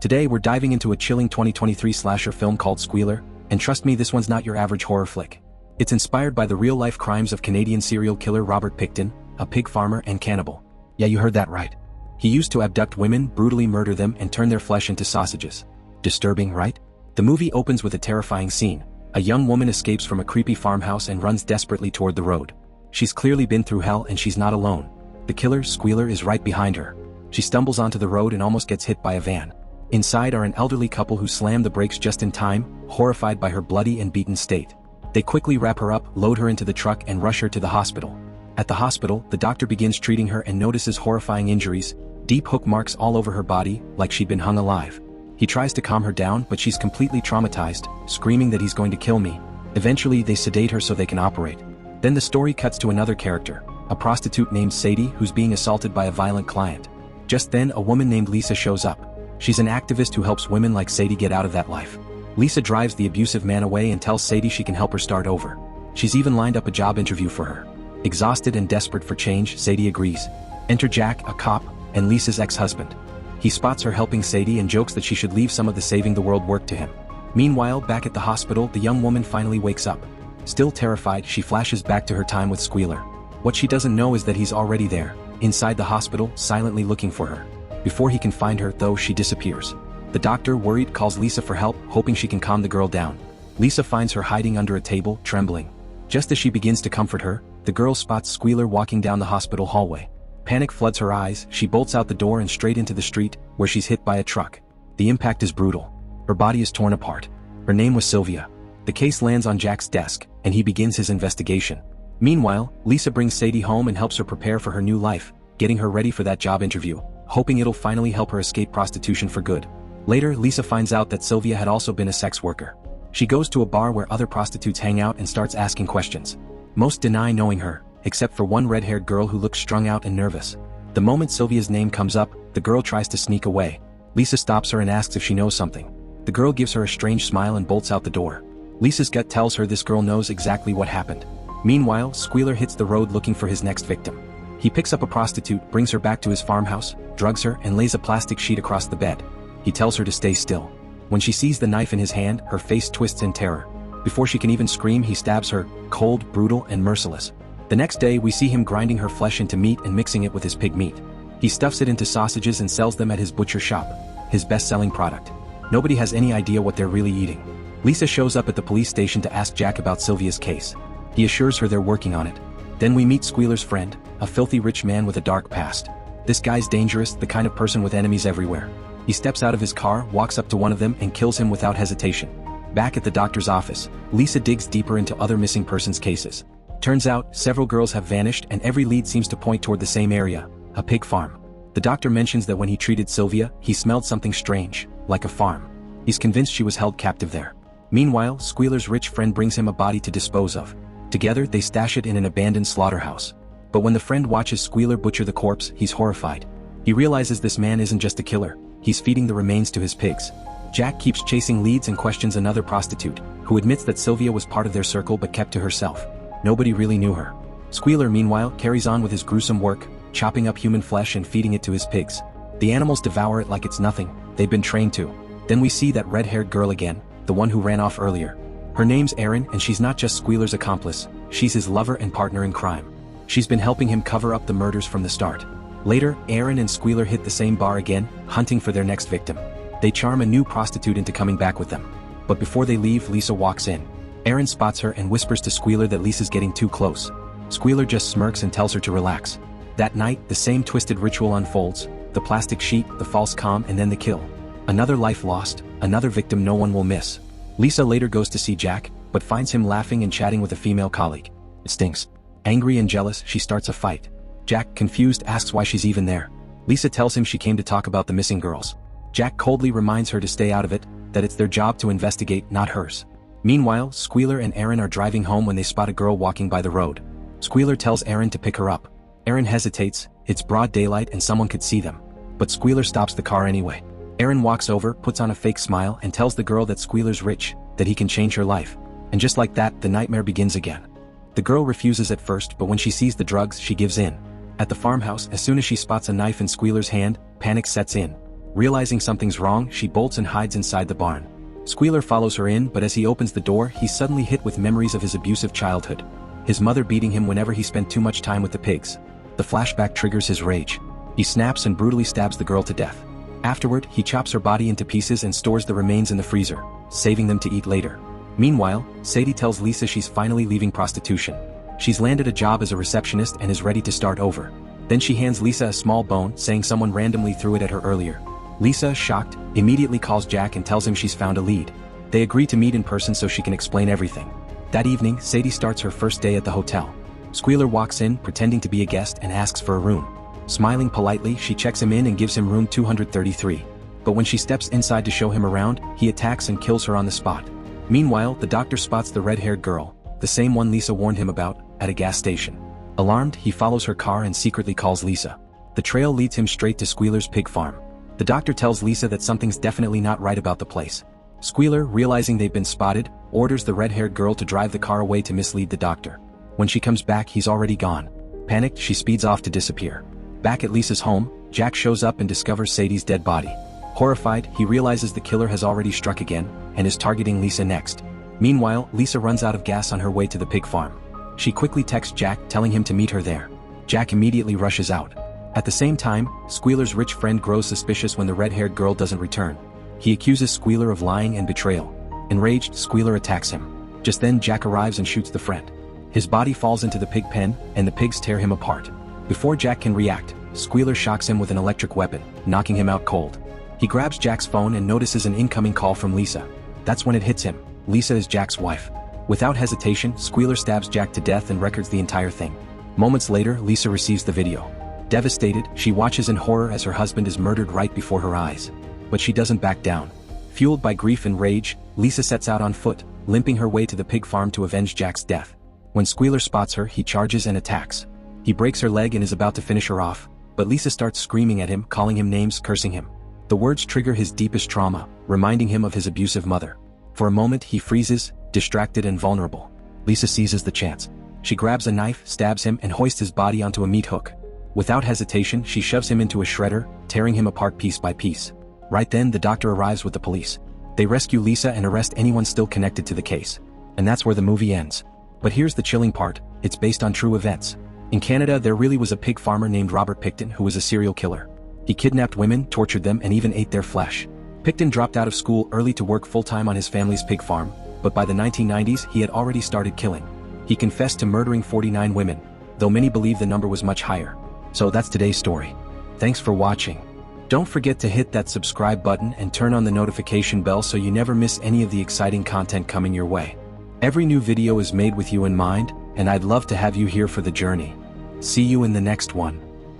Today we're diving into a chilling 2023 slasher film called Squealer, and trust me, this one's not your average horror flick. It's inspired by the real-life crimes of Canadian serial killer Robert Pickton, a pig farmer and cannibal. Yeah, you heard that right. He used to abduct women, brutally murder them, and turn their flesh into sausages. Disturbing, right? The movie opens with a terrifying scene. A young woman escapes from a creepy farmhouse and runs desperately toward the road. She's clearly been through hell and she's not alone. The killer, Squealer, is right behind her. She stumbles onto the road and almost gets hit by a van. Inside are an elderly couple who slam the brakes just in time, horrified by her bloody and beaten state. They quickly wrap her up, load her into the truck and rush her to the hospital. At the hospital, the doctor begins treating her and notices horrifying injuries, deep hook marks all over her body, like she'd been hung alive. He tries to calm her down, but she's completely traumatized, screaming that he's going to kill me. Eventually, they sedate her so they can operate. Then the story cuts to another character, a prostitute named Sadie who's being assaulted by a violent client. Just then, a woman named Lisa shows up. She's an activist who helps women like Sadie get out of that life. Lisa drives the abusive man away and tells Sadie she can help her start over. She's even lined up a job interview for her. Exhausted and desperate for change, Sadie agrees. Enter Jack, a cop, and Lisa's ex-husband. He spots her helping Sadie and jokes that she should leave some of the saving the world work to him. Meanwhile, back at the hospital, the young woman finally wakes up. Still terrified, she flashes back to her time with Squealer. What she doesn't know is that he's already there, inside the hospital, silently looking for her. Before he can find her, though, she disappears. The doctor, worried, calls Lisa for help, hoping she can calm the girl down. Lisa finds her hiding under a table, trembling. Just as she begins to comfort her, the girl spots Squealer walking down the hospital hallway. Panic floods her eyes, she bolts out the door and straight into the street, where she's hit by a truck. The impact is brutal. Her body is torn apart. Her name was Sylvia. The case lands on Jack's desk, and he begins his investigation. Meanwhile, Lisa brings Sadie home and helps her prepare for her new life, getting her ready for that job interview, hoping it'll finally help her escape prostitution for good. Later, Lisa finds out that Sylvia had also been a sex worker. She goes to a bar where other prostitutes hang out and starts asking questions. Most deny knowing her, except for one red-haired girl who looks strung out and nervous. The moment Sylvia's name comes up, the girl tries to sneak away. Lisa stops her and asks if she knows something. The girl gives her a strange smile and bolts out the door. Lisa's gut tells her this girl knows exactly what happened. Meanwhile, Squealer hits the road looking for his next victim. He picks up a prostitute, brings her back to his farmhouse, drugs her, and lays a plastic sheet across the bed. He tells her to stay still. When she sees the knife in his hand, her face twists in terror. Before she can even scream, he stabs her, cold, brutal, and merciless. The next day, we see him grinding her flesh into meat and mixing it with his pig meat. He stuffs it into sausages and sells them at his butcher shop, his best-selling product. Nobody has any idea what they're really eating. Lisa shows up at the police station to ask Jack about Sylvia's case. He assures her they're working on it. Then we meet Squealer's friend, a filthy rich man with a dark past. This guy's dangerous, the kind of person with enemies everywhere. He steps out of his car, walks up to one of them, and kills him without hesitation. Back at the doctor's office, Lisa digs deeper into other missing persons cases. Turns out, several girls have vanished and every lead seems to point toward the same area, a pig farm. The doctor mentions that when he treated Sylvia, he smelled something strange, like a farm. He's convinced she was held captive there. Meanwhile, Squealer's rich friend brings him a body to dispose of. Together, they stash it in an abandoned slaughterhouse. But when the friend watches Squealer butcher the corpse, he's horrified. He realizes this man isn't just a killer, he's feeding the remains to his pigs. Jack keeps chasing leads and questions another prostitute, who admits that Sylvia was part of their circle but kept to herself. Nobody really knew her. Squealer, meanwhile, carries on with his gruesome work, chopping up human flesh and feeding it to his pigs. The animals devour it like it's nothing, they've been trained to. Then we see that red-haired girl again, the one who ran off earlier. Her name's Erin, and she's not just Squealer's accomplice, she's his lover and partner in crime. She's been helping him cover up the murders from the start. Later, Erin and Squealer hit the same bar again, hunting for their next victim. They charm a new prostitute into coming back with them. But before they leave, Lisa walks in. Erin spots her and whispers to Squealer that Lisa's getting too close. Squealer just smirks and tells her to relax. That night, the same twisted ritual unfolds, the plastic sheet, the false calm, and then the kill. Another life lost, another victim no one will miss. Lisa later goes to see Jack, but finds him laughing and chatting with a female colleague. It stinks. Angry and jealous, she starts a fight. Jack, confused, asks why she's even there. Lisa tells him she came to talk about the missing girls. Jack coldly reminds her to stay out of it, that it's their job to investigate, not hers. Meanwhile, Squealer and Erin are driving home when they spot a girl walking by the road. Squealer tells Erin to pick her up. Erin hesitates, it's broad daylight and someone could see them. But Squealer stops the car anyway. Erin walks over, puts on a fake smile, and tells the girl that Squealer's rich, that he can change her life. And just like that, the nightmare begins again. The girl refuses at first, but when she sees the drugs, she gives in. At the farmhouse, as soon as she spots a knife in Squealer's hand, panic sets in. Realizing something's wrong, she bolts and hides inside the barn. Squealer follows her in, but as he opens the door, he's suddenly hit with memories of his abusive childhood. His mother beating him whenever he spent too much time with the pigs. The flashback triggers his rage. He snaps and brutally stabs the girl to death. Afterward, he chops her body into pieces and stores the remains in the freezer, saving them to eat later. Meanwhile, Sadie tells Lisa she's finally leaving prostitution. She's landed a job as a receptionist and is ready to start over. Then she hands Lisa a small bone, saying someone randomly threw it at her earlier. Lisa, shocked, immediately calls Jack and tells him she's found a lead. They agree to meet in person so she can explain everything. That evening, Sadie starts her first day at the hotel. Squealer walks in, pretending to be a guest, and asks for a room. Smiling politely, she checks him in and gives him room 233. But when she steps inside to show him around, he attacks and kills her on the spot. Meanwhile, the doctor spots the red-haired girl, the same one Lisa warned him about, at a gas station. Alarmed, he follows her car and secretly calls Lisa. The trail leads him straight to Squealer's pig farm. The doctor tells Lisa that something's definitely not right about the place. Squealer, realizing they've been spotted, orders the red-haired girl to drive the car away to mislead the doctor. When she comes back, he's already gone. Panicked, she speeds off to disappear. Back at Lisa's home, Jack shows up and discovers Sadie's dead body. Horrified, he realizes the killer has already struck again, and is targeting Lisa next. Meanwhile, Lisa runs out of gas on her way to the pig farm. She quickly texts Jack, telling him to meet her there. Jack immediately rushes out. At the same time, Squealer's rich friend grows suspicious when the red-haired girl doesn't return. He accuses Squealer of lying and betrayal. Enraged, Squealer attacks him. Just then, Jack arrives and shoots the friend. His body falls into the pig pen, and the pigs tear him apart. Before Jack can react, Squealer shocks him with an electric weapon, knocking him out cold. He grabs Jack's phone and notices an incoming call from Lisa. That's when it hits him. Lisa is Jack's wife. Without hesitation, Squealer stabs Jack to death and records the entire thing. Moments later, Lisa receives the video. Devastated, she watches in horror as her husband is murdered right before her eyes. But she doesn't back down. Fueled by grief and rage, Lisa sets out on foot, limping her way to the pig farm to avenge Jack's death. When Squealer spots her, he charges and attacks. He breaks her leg and is about to finish her off, but Lisa starts screaming at him, calling him names, cursing him. The words trigger his deepest trauma, reminding him of his abusive mother. For a moment, he freezes, distracted and vulnerable. Lisa seizes the chance. She grabs a knife, stabs him, and hoists his body onto a meat hook. Without hesitation, she shoves him into a shredder, tearing him apart piece by piece. Right then, the doctor arrives with the police. They rescue Lisa and arrest anyone still connected to the case. And that's where the movie ends. But here's the chilling part, it's based on true events. In Canada, there really was a pig farmer named Robert Pickton who was a serial killer. He kidnapped women, tortured them, and even ate their flesh. Pickton dropped out of school early to work full-time on his family's pig farm, but by the 1990s, he had already started killing. He confessed to murdering 49 women, though many believe the number was much higher. So that's today's story. Thanks for watching. Don't forget to hit that subscribe button and turn on the notification bell so you never miss any of the exciting content coming your way. Every new video is made with you in mind, and I'd love to have you here for the journey. See you in the next one.